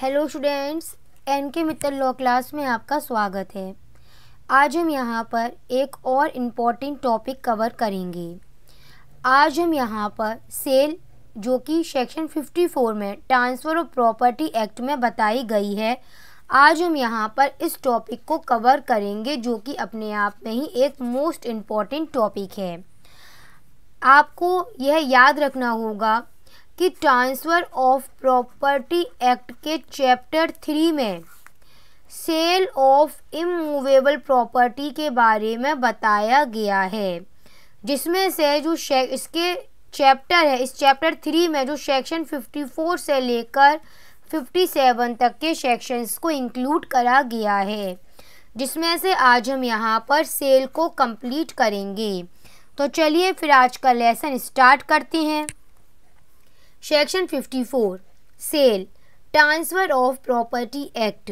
Hello students, NK Mittal law class में आपका स्वागत है। आज हम यहाँ पर एक और इम्पॉर्टेंट टॉपिक कवर करेंगे। आज हम यहाँ पर सेल जो कि सेक्शन 54 में ट्रांसफ़र ऑफ प्रॉपर्टी एक्ट में बताई गई है, आज हम यहाँ पर इस टॉपिक को कवर करेंगे जो कि अपने आप में ही एक मोस्ट इम्पॉर्टेंट टॉपिक है। आपको यह याद रखना होगा कि ट्रांसफ़र ऑफ प्रॉपर्टी एक्ट के चैप्टर 3 में सेल ऑफ इमूवेबल प्रॉपर्टी के बारे में बताया गया है, जिसमें से जो इसके चैप्टर है, इस चैप्टर 3 में जो सेक्शन 54 से लेकर 57 तक के सेक्शंस को इंक्लूड करा गया है, जिसमें से आज हम यहाँ पर सेल को कंप्लीट करेंगे। तो चलिए फिर आज का लेसन स्टार्ट करते हैं। Section 54 sale transfer of property act.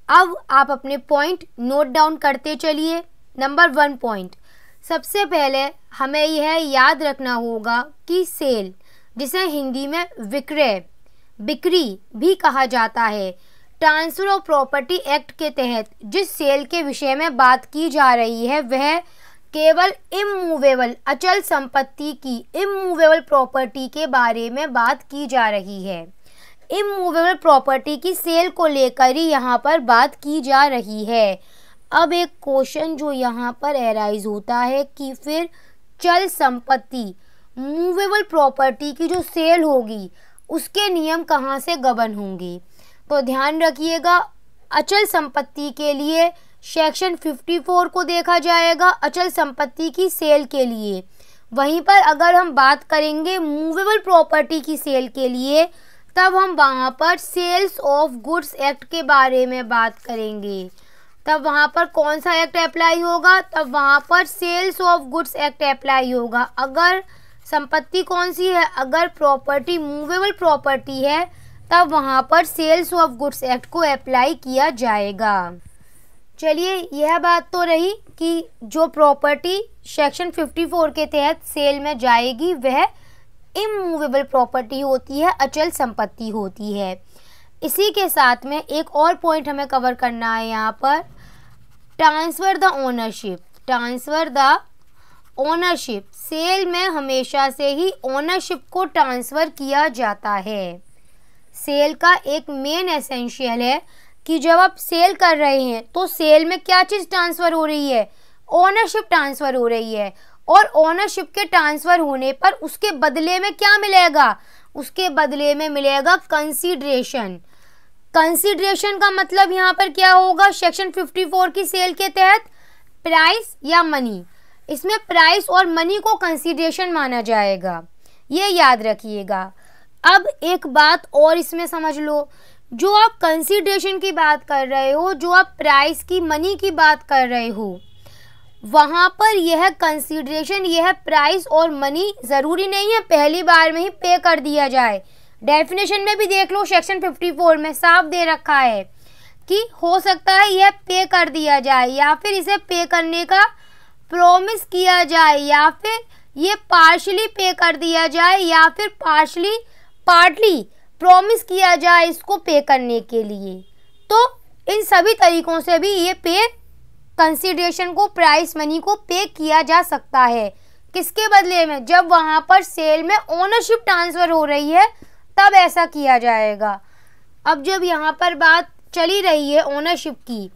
अब आप अपने पॉइंट नोट डाउन करते चलिए। नंबर 1 पॉइंट, सबसे पहले हमें यह याद रखना होगा कि सेल, जिसे हिंदी में विक्रय बिक्री भी कहा जाता है, ट्रांसफ़र ऑफ प्रॉपर्टी एक्ट के तहत जिस सेल के विषय में बात की जा रही है वह केवल इमूवेबल अचल संपत्ति की इमूवेबल प्रॉपर्टी के बारे में बात की जा रही है। इमूवेबल प्रॉपर्टी की सेल को लेकर ही यहाँ पर बात की जा रही है। अब एक क्वेश्चन जो यहाँ पर एराइज होता है कि फिर चल संपत्ति मूवेबल प्रॉपर्टी की जो सेल होगी उसके नियम कहाँ से गवर्न होंगे। तो ध्यान रखिएगा, अचल संपत्ति के लिए सेक्शन 54 को देखा जाएगा अचल संपत्ति की सेल के लिए। वहीं पर अगर हम बात करेंगे मूवेबल प्रॉपर्टी की सेल के लिए, तब हम वहाँ पर सेल्स ऑफ गुड्स एक्ट के बारे में बात करेंगे। तब वहाँ पर कौन सा एक्ट अप्लाई होगा? तब वहाँ पर sales of goods act apply होगा। अगर संपत्ति कौन सी है, अगर प्रॉपर्टी मूवेबल प्रॉपर्टी है, तब वहाँ पर सेल्स ऑफ गुड्स एक्ट को अप्लाई किया जाएगा। चलिए, यह बात तो रही कि जो प्रॉपर्टी सेक्शन 54 के तहत सेल में जाएगी वह इमूवेबल प्रॉपर्टी होती है, अचल संपत्ति होती है। इसी के साथ में एक और पॉइंट हमें कवर करना है यहाँ पर, transfer the ownership. Transfer the ownership, sale में हमेशा से ही ओनरशिप को ट्रांसफ़र किया जाता है। सेल का एक मेन एसेंशियल है कि जब आप सेल कर रहे हैं तो सेल में क्या चीज़ ट्रांसफ़र हो रही है? ओनरशिप ट्रांसफ़र हो रही है। और ओनरशिप के ट्रांसफ़र होने पर उसके बदले में क्या मिलेगा? उसके बदले में मिलेगा कंसीडरेशन। कंसीडरेशन का मतलब यहाँ पर क्या होगा? सेक्शन 54 की सेल के तहत प्राइस या मनी, इसमें प्राइस और मनी को कंसीडरेशन माना जाएगा, ये याद रखिएगा। अब एक बात और इसमें समझ लो, जो आप कंसीडरेशन की बात कर रहे हो, जो आप प्राइस की मनी की बात कर रहे हो, वहाँ पर यह कंसीडरेशन, यह प्राइस और मनी ज़रूरी नहीं है पहली बार में ही पे कर दिया जाए। डेफिनेशन में भी देख लो, सेक्शन 54 में साफ दे रखा है कि हो सकता है यह पे कर दिया जाए, या फिर इसे पे करने का प्रॉमिस किया जाए, या फिर ये पार्शली पे कर दिया जाए, या फिर पार्टली प्रॉमिस किया जाए इसको पे करने के लिए। तो इन सभी तरीक़ों से भी ये पे कंसीडरेशन को, प्राइस मनी को पे किया जा सकता है। किसके बदले में? जब वहाँ पर सेल में ओनरशिप ट्रांसफ़र हो रही है तब ऐसा किया जाएगा। अब जब यहाँ पर बात चली रही है ओनरशिप की,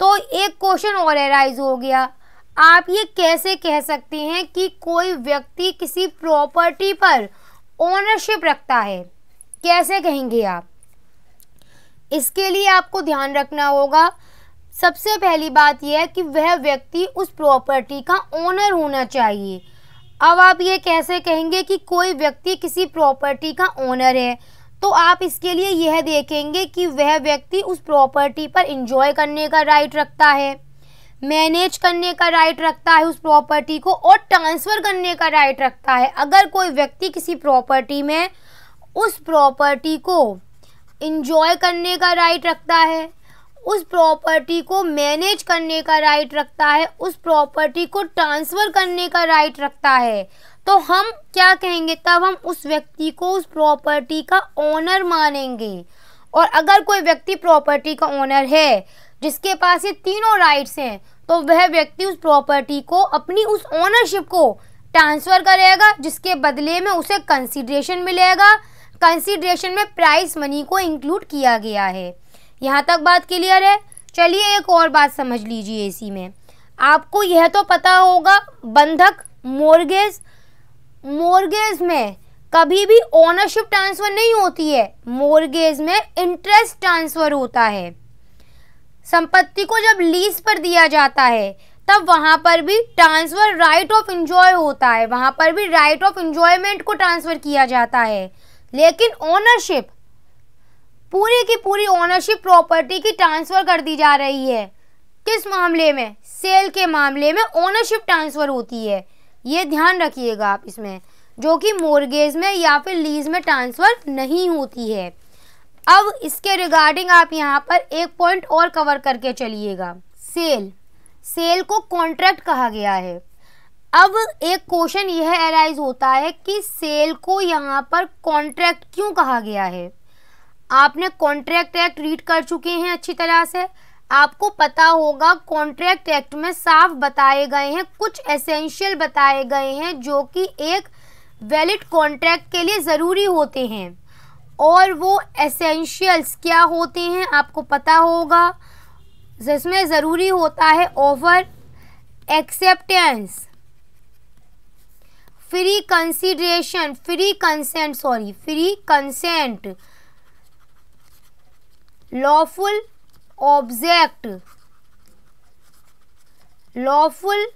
तो एक क्वेश्चन और एराइज हो गया, आप ये कैसे कह सकते हैं कि कोई व्यक्ति किसी प्रॉपर्टी पर ओनरशिप रखता है? कैसे कहेंगे आप? इसके लिए आपको ध्यान रखना होगा, सबसे पहली बात यह है कि वह व्यक्ति उस प्रॉपर्टी का ओनर होना चाहिए। अब आप ये कैसे कहेंगे कि कोई व्यक्ति किसी प्रॉपर्टी का ओनर है? तो आप इसके लिए यह देखेंगे कि वह व्यक्ति उस प्रॉपर्टी पर एंजॉय करने का राइट रखता है, मैनेज करने का राइट रखता है उस प्रॉपर्टी को, और ट्रांसफ़र करने का राइट रखता है। अगर कोई व्यक्ति किसी प्रॉपर्टी में उस प्रॉपर्टी को एंजॉय करने का राइट रखता है, उस प्रॉपर्टी को मैनेज करने का राइट रखता है, उस प्रॉपर्टी को ट्रांसफ़र करने का राइट रखता है, तो हम क्या कहेंगे? तब हम उस व्यक्ति को उस प्रॉपर्टी का ओनर मानेंगे। और अगर कोई व्यक्ति प्रॉपर्टी का ओनर है जिसके पास ये तीनों राइट्स हैं, तो वह व्यक्ति उस प्रॉपर्टी को अपनी उस ओनरशिप को ट्रांसफ़र करेगा, जिसके बदले में उसे कंसीडरेशन मिलेगा। कंसीडरेशन में प्राइस मनी को इंक्लूड किया गया है। यहाँ तक बात क्लियर है। चलिए एक और बात समझ लीजिए। इसी में आपको यह तो पता होगा, बंधक मोर्गेज, मोर्गेज में कभी भी ओनरशिप ट्रांसफ़र नहीं होती है, मोर्गेज में इंटरेस्ट ट्रांसफ़र होता है। संपत्ति को जब लीज पर दिया जाता है तब वहाँ पर भी ट्रांसफ़र राइट ऑफ एंजॉय होता है, वहाँ पर भी राइट ऑफ एंजॉयमेंट को ट्रांसफ़र किया जाता है। लेकिन ओनरशिप, पूरी की पूरी ओनरशिप प्रॉपर्टी की ट्रांसफ़र कर दी जा रही है। किस मामले में? सेल के मामले में ओनरशिप ट्रांसफ़र होती है। ये ध्यान रखिएगा आप इसमें, जो कि मोर्गेज में या फिर लीज में ट्रांसफ़र नहीं होती है। अब इसके रिगार्डिंग आप यहाँ पर एक पॉइंट और कवर करके चलिएगा। सेल, सेल को कॉन्ट्रैक्ट कहा गया है। अब एक क्वेश्चन यह अराइज होता है कि सेल को यहाँ पर कॉन्ट्रैक्ट क्यों कहा गया है। आपने कॉन्ट्रैक्ट एक्ट रीड कर चुके हैं अच्छी तरह से, आपको पता होगा कॉन्ट्रैक्ट एक्ट में साफ बताए गए हैं, कुछ एसेंशियल बताए गए हैं जो कि एक वैलिड कॉन्ट्रैक्ट के लिए ज़रूरी होते हैं। और वो एसेंशियल्स क्या होते हैं आपको पता होगा, जिसमें ज़रूरी होता है offer, acceptance, free consideration, free consent, lawful object, lawful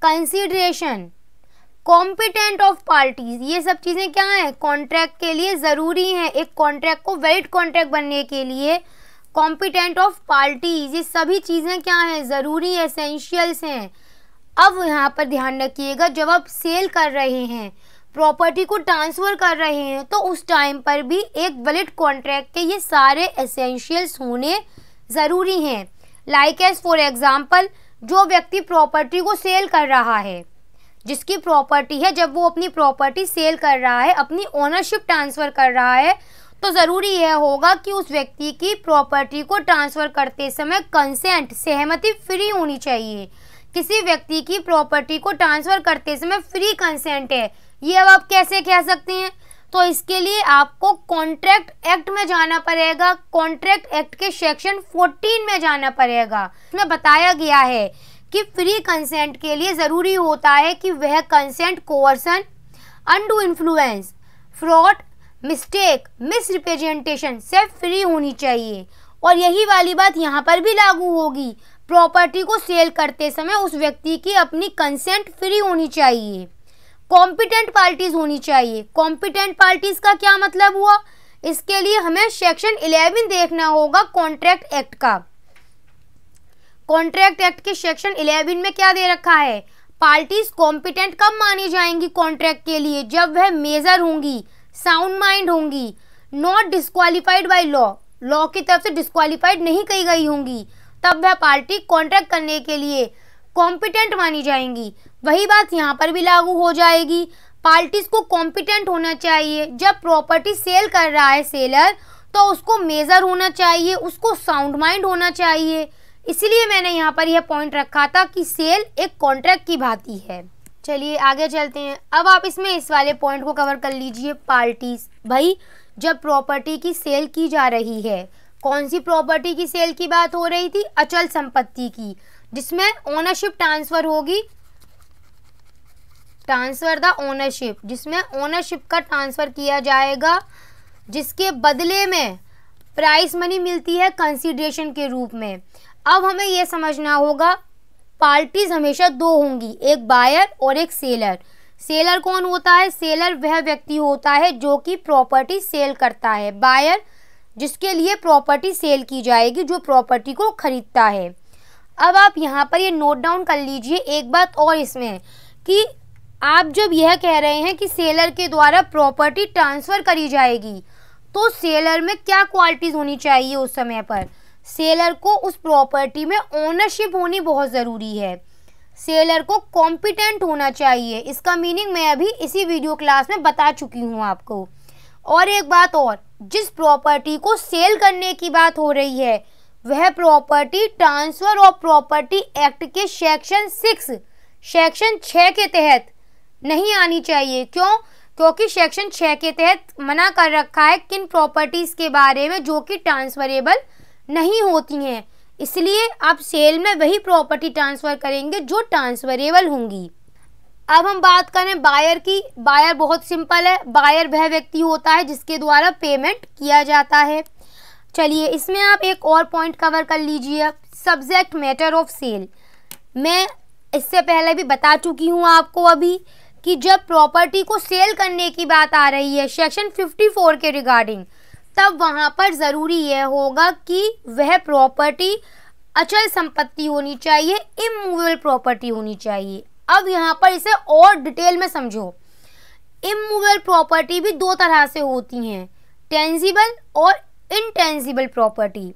consideration, competent of parties. ये सब चीज़ें क्या हैं, कॉन्ट्रैक्ट के लिए ज़रूरी हैं। एक कॉन्ट्रैक्ट को वैलिड कॉन्ट्रैक्ट बनने के लिए कॉम्पिटेंट ऑफ पार्टीज, ये सभी चीज़ें क्या हैं, ज़रूरी एसेंशियल्स हैं। अब यहाँ पर ध्यान रखिएगा, जब आप सेल कर रहे हैं, प्रॉपर्टी को ट्रांसफ़र कर रहे हैं, तो उस टाइम पर भी एक वैलिड कॉन्ट्रैक्ट के ये सारे एसेंशियल्स होने ज़रूरी हैं। लाइक एज फॉर एग्जाम्पल, जो व्यक्ति प्रॉपर्टी को सेल कर रहा है, जिसकी प्रॉपर्टी है, जब वो अपनी प्रॉपर्टी सेल कर रहा है, अपनी ओनरशिप ट्रांसफ़र कर रहा है, तो ज़रूरी यह होगा कि उस व्यक्ति की प्रॉपर्टी को ट्रांसफ़र करते समय कंसेंट, सहमति फ्री होनी चाहिए। किसी व्यक्ति की प्रॉपर्टी को ट्रांसफ़र करते समय फ्री कंसेंट है, ये अब आप कैसे कह सकते हैं? तो इसके लिए आपको कॉन्ट्रैक्ट एक्ट में जाना पड़ेगा, कॉन्ट्रैक्ट एक्ट के सेक्शन 14 में जाना पड़ेगा। इसमें बताया गया है कि फ्री कंसेंट के लिए ज़रूरी होता है कि वह consent coercion, undue influence, fraud, mistake, misrepresentation से फ्री होनी चाहिए। और यही वाली बात यहाँ पर भी लागू होगी। प्रॉपर्टी को सेल करते समय उस व्यक्ति की अपनी कंसेंट फ्री होनी चाहिए। कॉम्पिटेंट पार्टीज होनी चाहिए। कॉम्पिटेंट पार्टीज का क्या मतलब हुआ? इसके लिए हमें सेक्शन 11 देखना होगा कॉन्ट्रैक्ट एक्ट का। कॉन्ट्रैक्ट एक्ट के सेक्शन 11 में क्या दे रखा है? पार्टीज कॉम्पिटेंट कब मानी जाएंगी कॉन्ट्रैक्ट के लिए? जब वह मेजर होंगी, साउंड माइंड होंगी, not disqualified by law, law की तरफ से डिस्क्वालीफाइड नहीं कही गई होंगी, तब वह पार्टी कॉन्ट्रैक्ट करने के लिए कॉम्पिटेंट मानी जाएंगी। वही बात यहाँ पर भी लागू हो जाएगी। पार्टीज को कॉम्पिटेंट होना चाहिए। जब प्रॉपर्टी सेल कर रहा है सेलर, तो उसको मेजर होना चाहिए, उसको साउंड माइंड होना चाहिए। इसलिए मैंने यहाँ पर यह पॉइंट रखा था कि सेल एक कॉन्ट्रैक्ट की भांति है। चलिए आगे चलते हैं। अब आप इसमें इस वाले पॉइंट को कवर कर लीजिए, पार्टीज। भाई जब प्रॉपर्टी की सेल की जा रही है, कौन सी प्रॉपर्टी की सेल की बात हो रही थी? अचल संपत्ति की, जिसमें ओनरशिप ट्रांसफर होगी, ट्रांसफर द ओनरशिप, जिसमें ओनरशिप का ट्रांसफर किया जाएगा, जिसके बदले में प्राइस मनी मिलती है कंसीडरेशन के रूप में। अब हमें यह समझना होगा पार्टीज हमेशा दो होंगी, एक बायर और एक सेलर। सेलर कौन होता है? सेलर वह व्यक्ति होता है जो कि प्रॉपर्टी सेल करता है। बायर जिसके लिए प्रॉपर्टी सेल की जाएगी, जो प्रॉपर्टी को खरीदता है। अब आप यहाँ पर ये नोट डाउन कर लीजिए एक बात और इसमें, कि आप जब यह कह रहे हैं कि सेलर के द्वारा प्रॉपर्टी ट्रांसफ़र करी जाएगी, तो सेलर में क्या क्वालिटीज़ होनी चाहिए उस समय पर? सेलर को उस प्रॉपर्टी में ओनरशिप होनी बहुत ज़रूरी है। सेलर को कॉम्पिटेंट होना चाहिए। इसका मीनिंग मैं अभी इसी वीडियो क्लास में बता चुकी हूँ आपको। और एक बात और, जिस प्रॉपर्टी को सेल करने की बात हो रही है वह property transfer of property act के सेक्शन 6 के तहत नहीं आनी चाहिए। क्यों? क्योंकि सेक्शन 6 के तहत मना कर रखा है किन प्रॉपर्टीज के बारे में जो कि ट्रांसफरेबल नहीं होती हैं। इसलिए आप सेल में वही प्रॉपर्टी ट्रांसफर करेंगे जो ट्रांसफरेबल होंगी। अब हम बात करें बायर की। बायर बहुत सिंपल है। बायर वह व्यक्ति होता है जिसके द्वारा पेमेंट किया जाता है। चलिए इसमें आप एक और पॉइंट कवर कर लीजिए, सब्जेक्ट मैटर ऑफ सेल। मैं इससे पहले भी बता चुकी हूँ आपको अभी कि जब प्रॉपर्टी को सेल करने की बात आ रही है सेक्शन 54 के रिगार्डिंग, तब वहाँ पर ज़रूरी यह होगा कि वह प्रॉपर्टी अचल संपत्ति होनी चाहिए, इमूवेबल प्रॉपर्टी होनी चाहिए। अब यहाँ पर इसे और डिटेल में समझो। इमूवेबल प्रॉपर्टी भी दो तरह से होती हैं, टेंजिबल और इनटेंजिबल प्रॉपर्टी।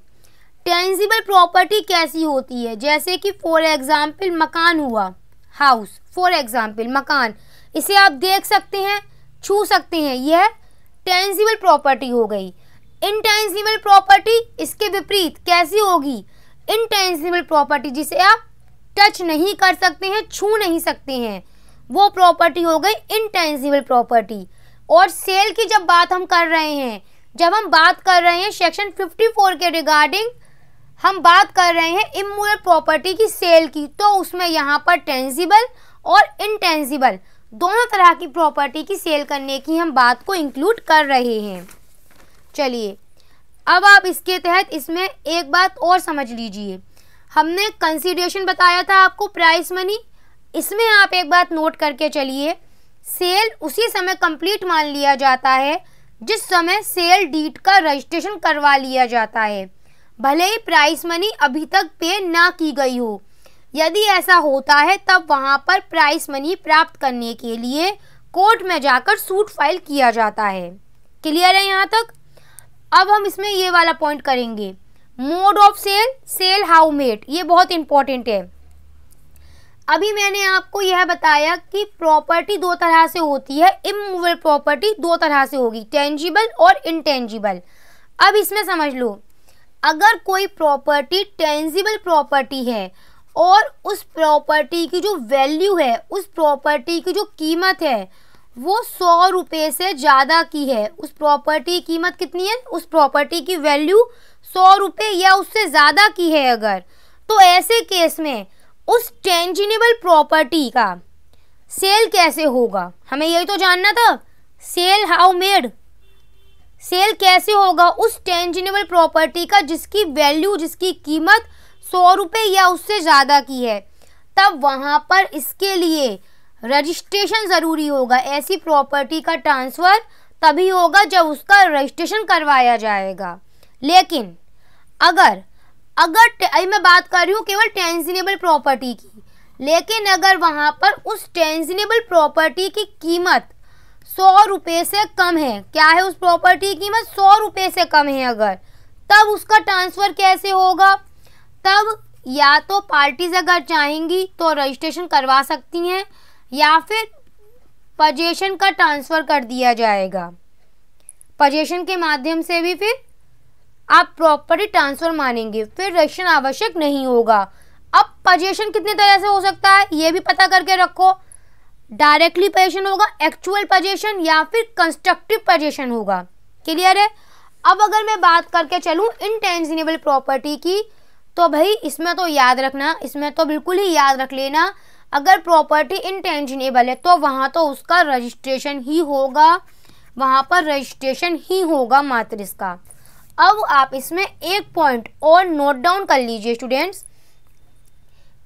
टेंजिबल प्रॉपर्टी कैसी होती है? जैसे कि फॉर एग्जाम्पल मकान हुआ, हाउस, फॉर एग्जाम्पल मकान, इसे आप देख सकते हैं, छू सकते हैं, यह टेंजिबल प्रॉपर्टी हो गई। इनटेंजिबल प्रॉपर्टी इसके विपरीत कैसी होगी? इनटेंजिबल प्रॉपर्टी जिसे आप टच नहीं कर सकते हैं, छू नहीं सकते हैं, वो प्रॉपर्टी हो गई इनटेंजिबल प्रॉपर्टी। और सेल की जब बात हम कर रहे हैं, जब हम बात कर रहे हैं सेक्शन 54 के रिगार्डिंग, हम बात कर रहे हैं इमूवेबल प्रॉपर्टी की सेल की, तो उसमें यहाँ पर टेंजिबल और इनटेंजिबल दोनों तरह की प्रॉपर्टी की सेल करने की हम बात को इंक्लूड कर रहे हैं। चलिए अब आप इसके तहत इसमें एक बात और समझ लीजिए। हमने कंसीडरेशन बताया था आपको, प्राइस मनी। इसमें आप एक बात नोट करके चलिए, सेल उसी समय कंप्लीट मान लिया जाता है जिस समय सेल डीड का रजिस्ट्रेशन करवा लिया जाता है, भले ही प्राइस मनी अभी तक पे ना की गई हो। यदि ऐसा होता है तब वहाँ पर प्राइस मनी प्राप्त करने के लिए कोर्ट में जाकर सूट फाइल किया जाता है। क्लियर है यहाँ तक? अब हम इसमें ये वाला पॉइंट करेंगे, mode of sale, sale how made, ये बहुत इंपॉर्टेंट है। अभी मैंने आपको यह बताया कि प्रॉपर्टी दो तरह से होती है, इमूवेबल प्रॉपर्टी दो तरह से होगी, टेंजिबल और इनटेंजिबल। अब इसमें समझ लो, अगर कोई प्रॉपर्टी टेंजिबल प्रॉपर्टी है और उस प्रॉपर्टी की जो वैल्यू है, उस प्रॉपर्टी की जो कीमत है वो 100 रुपये से ज़्यादा की है, उस प्रॉपर्टी की कीमत कितनी है, उस प्रॉपर्टी की वैल्यू 100 रुपये या उससे ज़्यादा की है अगर, तो ऐसे केस में उस टेंजिबल प्रॉपर्टी का सेल कैसे होगा? हमें यही तो जानना था, सेल हाउ मेड, सेल कैसे होगा उस टेंजिबल प्रॉपर्टी का जिसकी वैल्यू, जिसकी कीमत 100 रुपये या उससे ज़्यादा की है। तब वहाँ पर इसके लिए रजिस्ट्रेशन ज़रूरी होगा। ऐसी प्रॉपर्टी का ट्रांसफ़र तभी होगा जब उसका रजिस्ट्रेशन करवाया जाएगा। लेकिन अगर मैं बात कर रही हूँ केवल टेंजिबल प्रॉपर्टी की, लेकिन अगर वहाँ पर उस टेंजिबल प्रॉपर्टी की कीमत 100 रुपये से कम है, क्या है उस प्रॉपर्टी की कीमत 100 रुपये से कम है अगर, तब उसका ट्रांसफ़र कैसे होगा? तब या तो पार्टीज अगर चाहेंगी तो रजिस्ट्रेशन करवा सकती हैं या फिर पजेशन का ट्रांसफ़र कर दिया जाएगा। पजेशन के माध्यम से भी फिर आप प्रॉपर्टी ट्रांसफ़र मानेंगे, फिर रजिस्ट्रेशन आवश्यक नहीं होगा। अब पजेशन कितने तरह से हो सकता है ये भी पता करके रखो। डायरेक्टली पजेशन होगा, एक्चुअल पजेशन, या फिर कंस्ट्रक्टिव पजेशन होगा। क्लियर है? अब अगर मैं बात करके चलूँ इनटेंजिबल प्रॉपर्टी की, तो भाई इसमें तो याद रखना, इसमें तो बिल्कुल ही याद रख लेना, अगर प्रॉपर्टी इनटेंजिबल है तो वहाँ तो उसका रजिस्ट्रेशन ही होगा, वहाँ पर रजिस्ट्रेशन ही होगा मात्र इसका। अब आप इसमें एक पॉइंट और नोट डाउन कर लीजिए स्टूडेंट्स।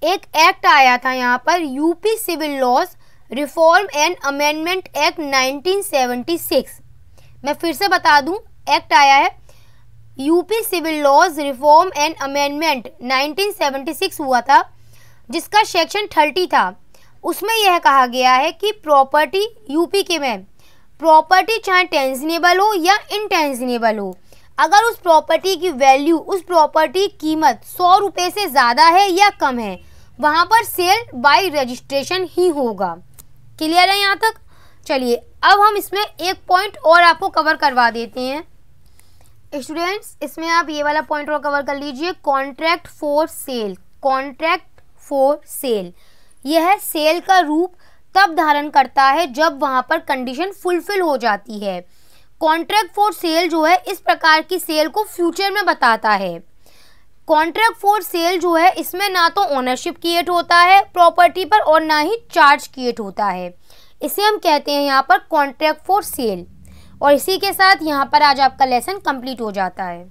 एक एक्ट आया था यहाँ पर, UP civil laws reform and amendment act 1976। मैं फिर से बता दूं, एक्ट आया है UP civil laws reform and amendment 1976 हुआ था, जिसका सेक्शन 30 था। उसमें यह कहा गया है कि प्रॉपर्टी यूपी के में प्रॉपर्टी चाहे टेंजिबल हो या इनटेंजिबल हो, अगर उस प्रॉपर्टी की वैल्यू, उस प्रॉपर्टी की कीमत 100 रुपये से ज़्यादा है या कम है, वहाँ पर सेल बाय रजिस्ट्रेशन ही होगा। क्लियर है यहाँ तक? चलिए अब हम इसमें एक पॉइंट और आपको कवर करवा देते हैं स्टूडेंट्स। इसमें आप ये वाला पॉइंट और कवर कर लीजिए, contract for sale. Contract for sale यह सेल का रूप तब धारण करता है जब वहां पर कंडीशन फुलफिल हो जाती है। कॉन्ट्रैक्ट फॉर सेल जो है इस प्रकार की सेल को फ्यूचर में बताता है। कॉन्ट्रैक्ट फॉर सेल जो है इसमें ना तो ओनरशिप क्रिएट होता है प्रॉपर्टी पर और ना ही चार्ज क्रिएट होता है। इसे हम कहते हैं यहाँ पर कॉन्ट्रैक्ट फॉर सेल। और इसी के साथ यहाँ पर आज आपका लेसन कंप्लीट हो जाता है।